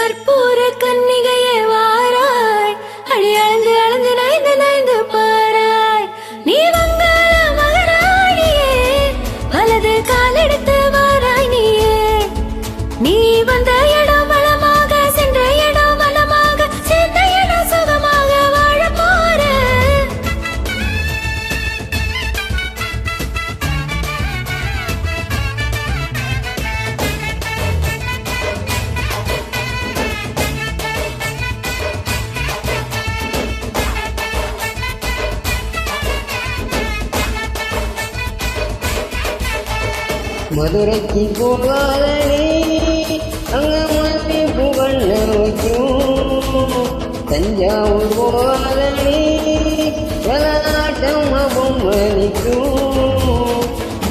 கற்பூர கன்னிகையே வாராய், அடி அளந்து அளந்து நைந்து நைந்து பாராய். நீ வங்காள மகராணியே, வலது காலெடுத்து வாராய் நீயே. நீ வந்த இடம் வளமாக, சென்ற இடம் வளமாக, சேர்ந்த இடம் சுகமாக வாழ போற. மதுரைக்கு போகாதே, அங்க மாற்றி புகழ வைக்கும். தஞ்சாவூர் போகாதே, கலாட்டம் பொம்மளிக்கும்.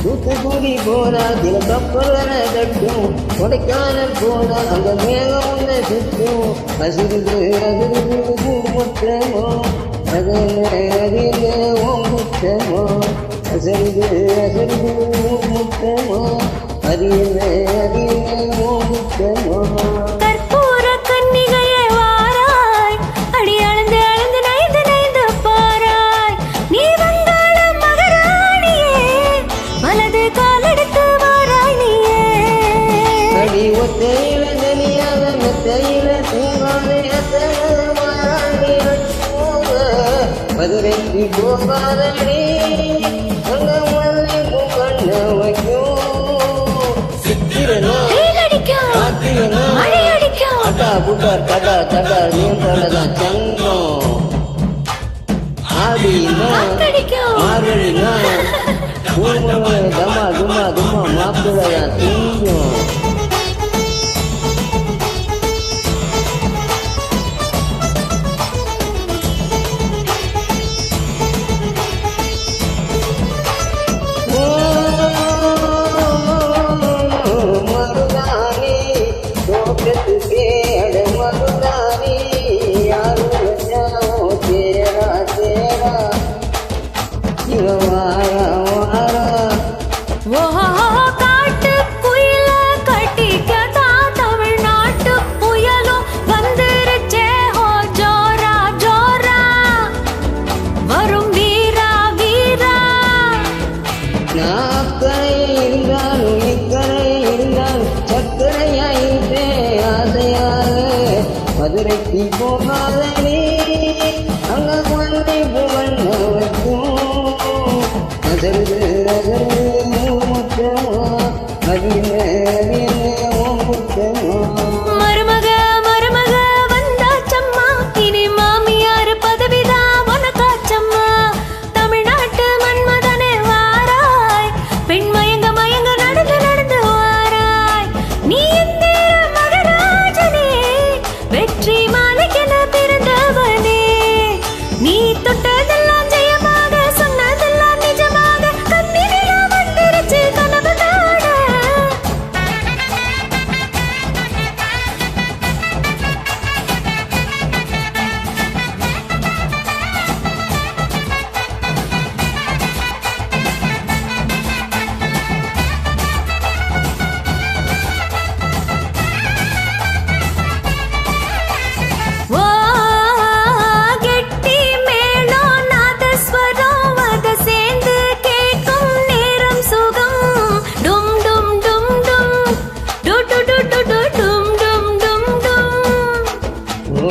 தூத்துக்குடி போனா தில கப்பல் தட்டும், கொடைக்கானல் போனா அங்க மேகம் ஒன்று சுற்றும். அசிறுது அதிர்ந்து கூட்டமோ, அதில் ஓம் குற்றமோ, அசரிது அசரிது முத்தமோ, அறியல முத்தமோ. கற்பூர கன்னிகையே வாராய், அடி அளந்து அளந்து நைந்து நைந்து பாராய். நீ வங்காள மகராணியே, வலது காலெடுத்து வாராய் நீயே. அடி ஒத்தையில தனியாக மெத்தையில தூங்காதே, அத்தனை மதுரைக்கு போகாதே, அங்க மல்லி கண்ண வைக்கும். சித்திரனா மழை அடிக்கும், அட்டா புட்டார் கட்டா தட்டா நீண்டதான் சங்கம். ஆடினா மார்கழினா தமா துமா துமா மாப்பிள்ளையா தூங்கும். காட்டு குயில கட்டிக்கதா, தமிழ்நாட்டு புயலும் வந்துருச்சே ஹோ ஜோரா ஜோரா. வரும் வீரா வீரா. நாக்கரை இருந்தாலும் இக்கரை இருந்தாலும் சக்கரையாயிட்டே ஆசையாக. மதுரைக்கு போகாதே, அங்க கொண்டை புகழ் வைக்கும். அசருது அசருது முத்தமோ, அறிய முத்தமோ. மருமக மருமக வந்தாச்சம்மா, இனி மாமியார் பதவிதான் உனக்காச்சம்மா. தமிழ்நாட்டு மன்மதனே வாராய், பெண் மயங்க மயங்க நடந்து நடந்து வாராய். நீ இந்திர மகராஜனே, வெற்றி மாலைக்கென பிறந்தவனே. நீ தொட்டதெல்லாம் ஜெயமாக, சொன்னதெல்லாம் நிஜமாக, கண்ணினிலா வந்துருச்சு கனவு காண. ஓ கெட்டி மேளம் நாதஸ்வரம், அத சேர்ந்து கேட்கும் நேரம் சுகம். டும் டும் டும் டும், to to to to to டும் டும் டும் டும். ஓ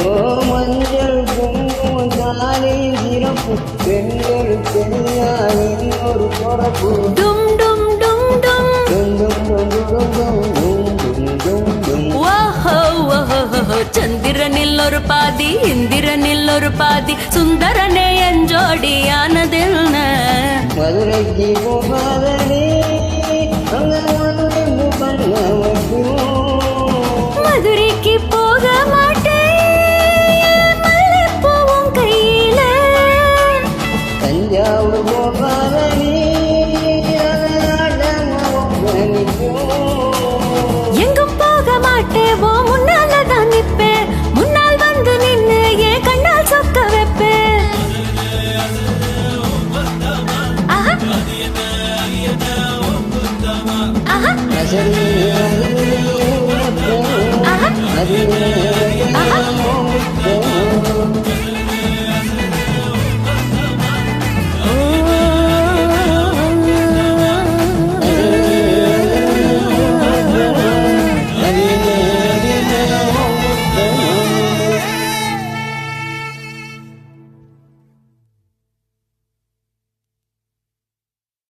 மஞ்சள் குங்குமம் தானே சிறப்பு, பெண்கள் பெண்ணியால் இன்னொரு பொறப்பு. டும் டும் டும் டும். டும் டும் டும் டும் டும் டும் டும் டும். ஓஹோ ஓஹோ, சந்திரனில் ஒரு பாதி, இந்திரனில் ஒரு பாதி, சுந்தரனே என் ஜோடியானதென்ன. மதுரைக்கு போகாதே, அங்க வந்து பண்ண வைக்கும். மதுரைக்கு போக மாட்டேன், மல்லிப்பூவும் கையில. தஞ்சாவூர் போகாதே, எங்கும் போக மாட்டேன், ஓ முன்னாலதான் நிப்பேன். முன்னால் வந்து நின்னு என் கண்ணால் சொக்க வைப்பேன். ஆஹா ஆஹா அது